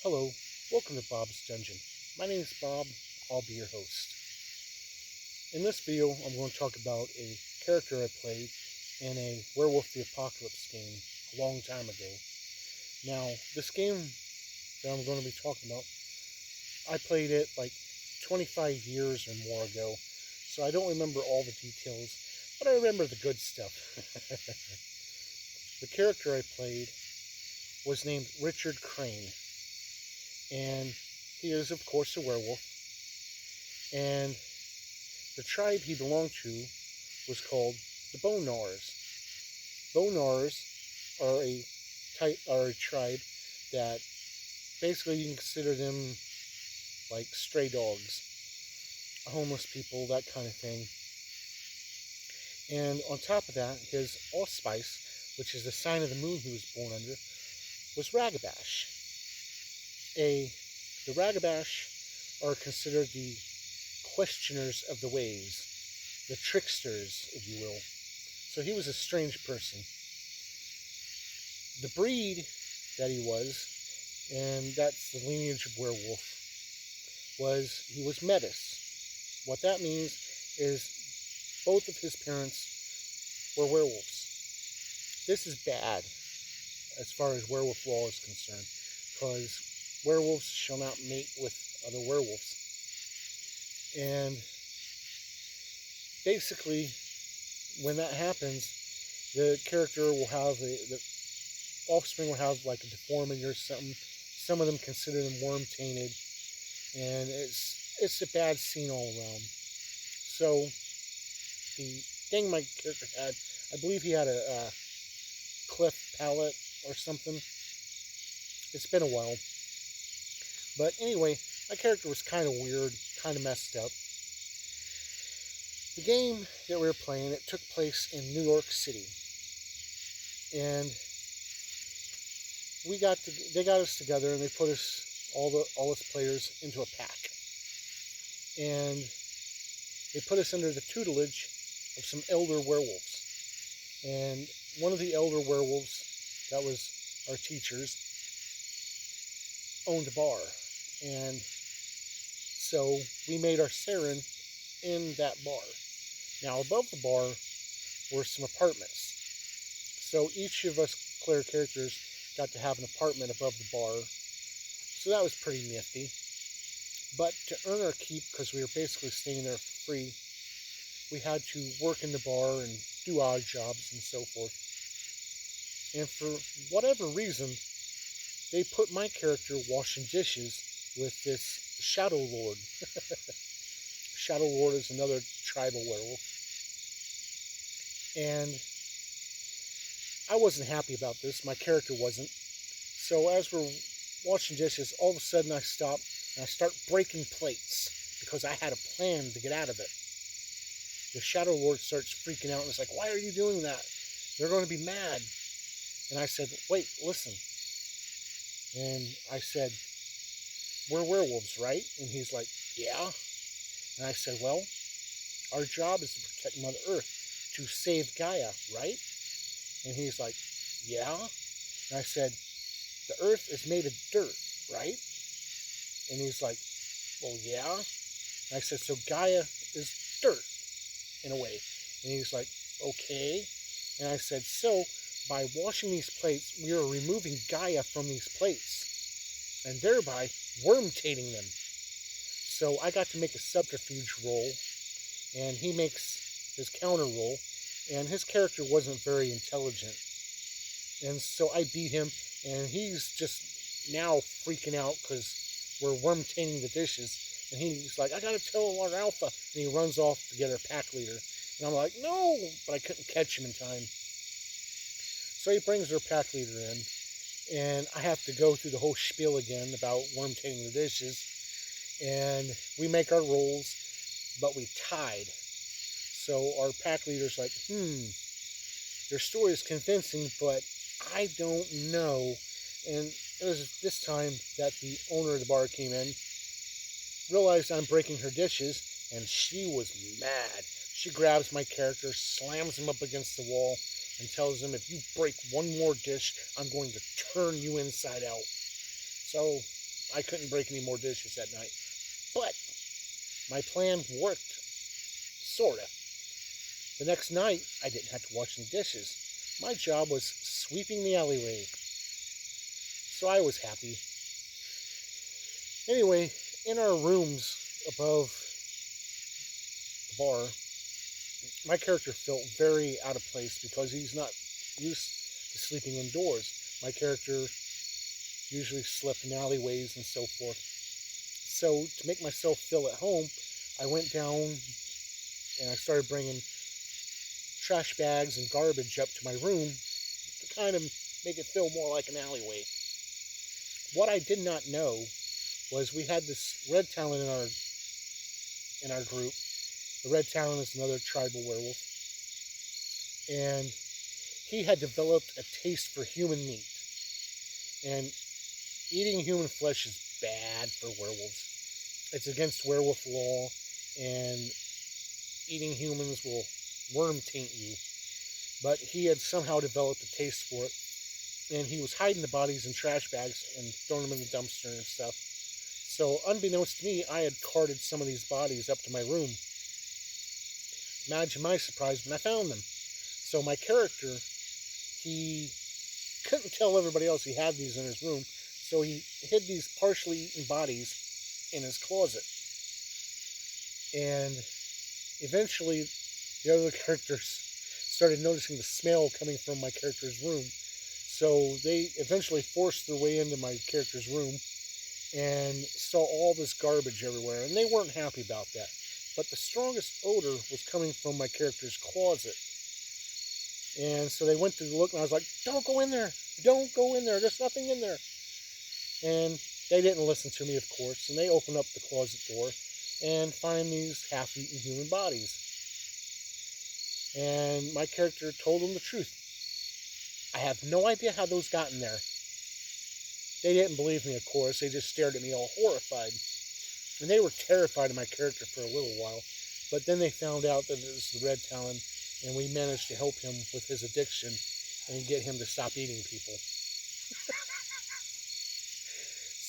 Hello, welcome to Bob's Dungeon. My name is Bob, I'll be your host. In this video, I'm going to talk about a character I played in a Werewolf The Apocalypse game a long time ago. Now, this game that I'm going to be talking about, I played it like 25 years or more ago, so I don't remember all the details, but I remember the good stuff. The character I played was named Richard Crane. And he is, of course, a werewolf. And the tribe he belonged to was called the Gnawers. Gnawers are a tribe that basically you can consider them like stray dogs, homeless people, that kind of thing. And on top of that, his allspice, which is the sign of the moon he was born under, was Ragabash. The Ragabash are considered the questioners of the ways, the tricksters, if you will. So he was a strange person. The breed that he was, and that's the lineage of werewolf, he was Metis. What that means is both of his parents were werewolves. This is bad as far as werewolf law is concerned, because werewolves shall not mate with other werewolves. And basically, when that happens, the character will have, the offspring will have like a deformity or something. Some of them consider them worm-tainted, and it's a bad scene all around. So, the thing my character had, I believe he had a cleft palate or something. It's been a while. But anyway, my character was kind of weird, kind of messed up. The game that we were playing, it took place in New York City. And they got us together and they put us, all us players, into a pack. And they put us under the tutelage of some elder werewolves. And one of the elder werewolves, that was our teachers, owned a bar. And so we made our Saren in that bar. Now above the bar were some apartments. So each of us player characters got to have an apartment above the bar. So that was pretty nifty. But to earn our keep, because we were basically staying there for free, we had to work in the bar and do odd jobs and so forth. And for whatever reason, they put my character washing dishes with this Shadow Lord. Shadow Lord is another tribal werewolf. And I wasn't happy about this. My character wasn't. So as we're washing dishes, all of a sudden I stop and I start breaking plates because I had a plan to get out of it. The Shadow Lord starts freaking out and is like, "Why are you doing that? They're going to be mad." And I said, "Wait, listen." And I said, "We're werewolves, right?" And he's like, "Yeah." And I said, "Well, our job is to protect Mother Earth, to save Gaia, right?" And he's like, "Yeah." And I said, "The Earth is made of dirt, right?" And he's like, "Well, yeah." And I said, "So Gaia is dirt, in a way." And he's like, "Okay." And I said, "So, by washing these plates, we are removing Gaia from these plates, and thereby worm-tainting them." So I got to make a subterfuge roll, and he makes his counter roll, and his character wasn't very intelligent. And so I beat him, and he's just now freaking out because we're worm-tainting the dishes. And he's like, "I gotta tell our alpha." And he runs off to get our pack leader. And I'm like, "No," but I couldn't catch him in time. So he brings our pack leader in, and I have to go through the whole spiel again about worm-tainting the dishes. And we make our rolls, but we tied. So our pack leader's like, "Your story is convincing, but I don't know." And it was this time that the owner of the bar came in, realized I'm breaking her dishes, and she was mad. She grabs my character, slams him up against the wall, and tells him, "If you break one more dish, I'm going to turn you inside out." So I couldn't break any more dishes that night. But my plan worked, sort of. The next night, I didn't have to wash any dishes. My job was sweeping the alleyway. So I was happy. Anyway, in our rooms above the bar, my character felt very out of place because he's not used to sleeping indoors. My character usually slept in alleyways and so forth. So to make myself feel at home, I went down and I started bringing trash bags and garbage up to my room to kind of make it feel more like an alleyway. What I did not know was we had this red talon in our group. The red talon is another tribal werewolf, and he had developed a taste for human meat. And eating human flesh is bad for werewolves. It's against werewolf law, and eating humans will worm taint you. But he had somehow developed a taste for it, and he was hiding the bodies in trash bags and throwing them in the dumpster and stuff. So unbeknownst to me, I had carted some of these bodies up to my room. Imagine my surprise when I found them. So my character, he couldn't tell everybody else he had these in his room, so he hid these partially eaten bodies in his closet. And eventually, the other characters started noticing the smell coming from my character's room. So they eventually forced their way into my character's room and saw all this garbage everywhere, and they weren't happy about that. But the strongest odor was coming from my character's closet. And so they went to look, and I was like, don't go in there. Don't go in there. There's nothing in there. And they didn't listen to me, of course, and they opened up the closet door and find these half-eaten human bodies. And my character told them the truth. I have no idea how those got in there. They didn't believe me, of course. They just stared at me all horrified. And they were terrified of my character for a little while. But then they found out that it was the red talon, and we managed to help him with his addiction and get him to stop eating people.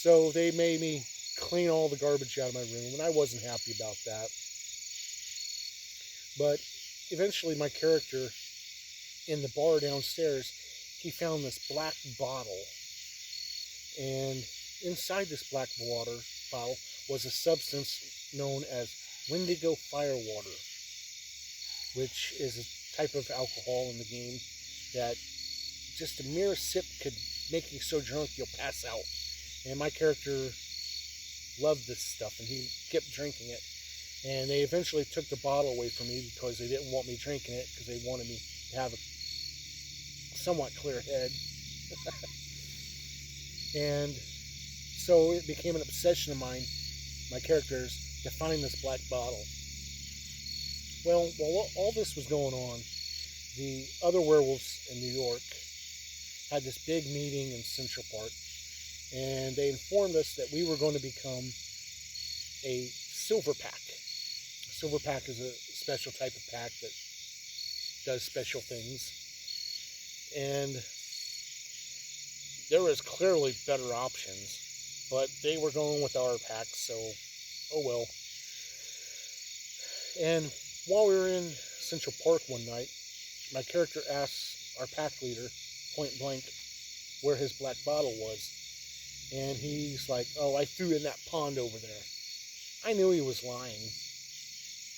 So they made me clean all the garbage out of my room, and I wasn't happy about that. But eventually my character in the bar downstairs, he found this black bottle. And inside this black bottle was a substance known as Wendigo Firewater, which is a type of alcohol in the game that just a mere sip could make you so drunk you'll pass out. And my character loved this stuff, and he kept drinking it. And they eventually took the bottle away from me because they didn't want me drinking it, because they wanted me to have a somewhat clear head. And so it became an obsession of mine, my characters, to find this black bottle. Well, while all this was going on, the other werewolves in New York had this big meeting in Central Park, and they informed us that we were going to become a silver pack. A silver pack is a special type of pack that does special things. And there was clearly better options, but they were going with our pack, so oh well. And while we were in Central Park one night, my character asked our pack leader, point blank, where his black bottle was. And he's like, oh, I threw it in that pond over there. I knew he was lying,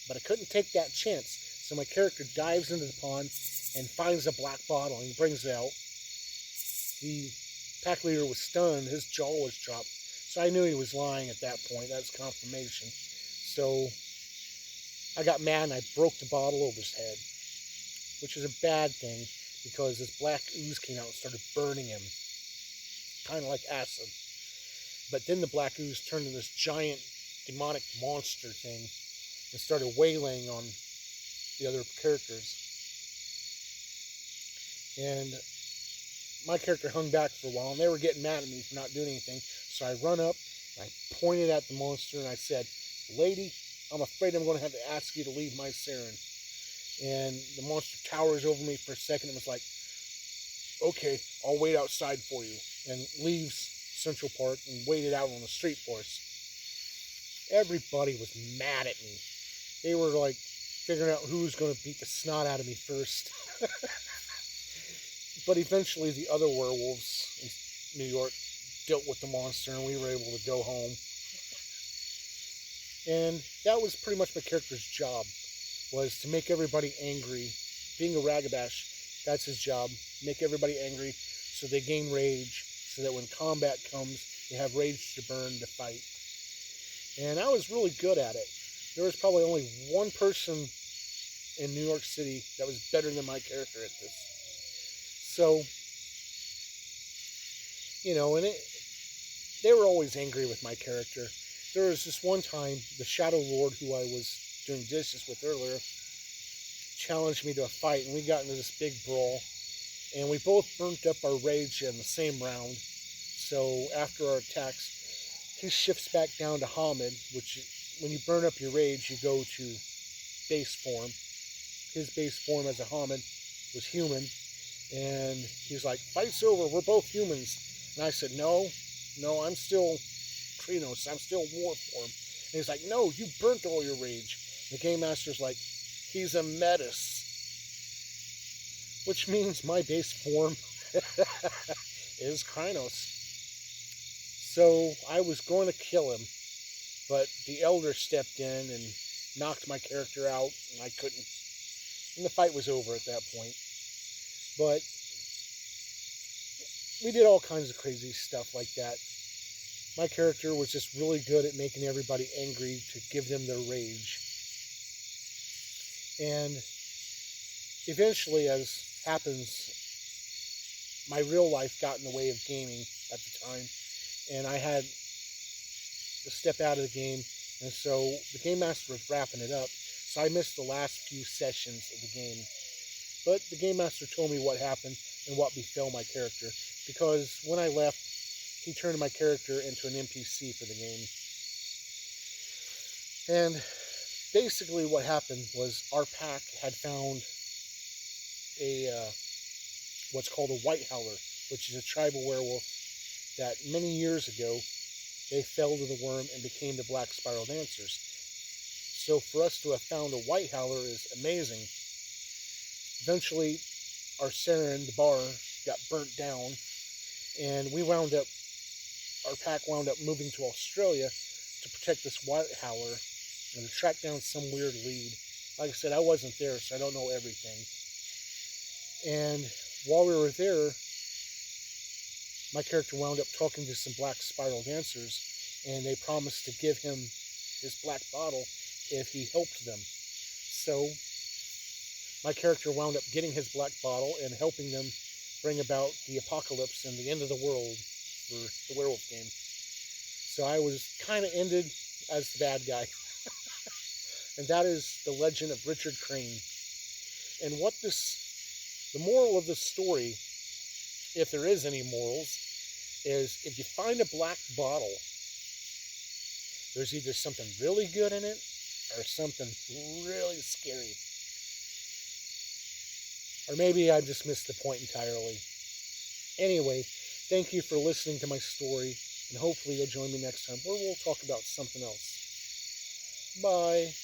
but I couldn't take that chance. So my character dives into the pond and finds a black bottle, and he brings it out. The pack leader was stunned. His jaw was dropped. So I knew he was lying at that point. That's confirmation. So I got mad, and I broke the bottle over his head, which is a bad thing because this black ooze came out and started burning him, kind of like acid. But then the black ooze turned into this giant demonic monster thing and started wailing on the other characters. And my character hung back for a while, and they were getting mad at me for not doing anything. So I run up, and I pointed at the monster, and I said, lady, I'm afraid I'm going to have to ask you to leave my Siren. And the monster towers over me for a second and was like, okay, I'll wait outside for you, and leaves Central Park and waited out on the street for us. Everybody was mad at me. They were like figuring out who was going to beat the snot out of me first. But eventually the other werewolves in New York dealt with the monster and we were able to go home. And that was pretty much my character's job, was to make everybody angry. Being a ragabash, that's his job. Make everybody angry so they gain rage, so that when combat comes, they have rage to burn to fight. And I was really good at it. There was probably only one person in New York City that was better than my character at this. So, and they were always angry with my character. There was this one time, the Shadow Lord, who I was doing dishes with earlier, challenged me to a fight, and we got into this big brawl, and we both burnt up our rage in the same round. So after our attacks, he shifts back down to Hamid, which, when you burn up your rage, you go to base form. His base form as a Hamid was human, and he's like, fight's over, we're both humans. And I said, no, I'm still Krenos, I'm still war form. And he's like, no, you burnt all your rage. And the Game Master's like, he's a Metis, which means my base form is Krenos. So I was going to kill him, but the Elder stepped in and knocked my character out, and I couldn't. And the fight was over at that point. But we did all kinds of crazy stuff like that. My character was just really good at making everybody angry to give them their rage. And eventually, as happens, my real life got in the way of gaming at the time, and I had to step out of the game, and so the Game Master was wrapping it up, so I missed the last few sessions of the game. But the Game Master told me what happened and what befell my character, because when I left, he turned my character into an NPC for the game. And basically what happened was our pack had found what's called a White Howler, which is a tribal werewolf that many years ago they fell to the worm and became the Black Spiral Dancers. So for us to have found a White Howler is amazing. Eventually, our Saren, the bar, got burnt down, and our pack wound up moving to Australia to protect this White Howler and to track down some weird lead. Like I said, I wasn't there, so I don't know everything. And while we were there, my character wound up talking to some Black Spiral Dancers, and they promised to give him his black bottle if he helped them. So my character wound up getting his black bottle and helping them bring about the apocalypse and the end of the world for the werewolf game. So I was kind of ended as the bad guy. And that is the legend of Richard Crane. And the moral of this story, if there is any morals, is if you find a black bottle, there's either something really good in it or something really scary. Or maybe I just missed the point entirely. Anyway, thank you for listening to my story, and hopefully you'll join me next time where we'll talk about something else. Bye.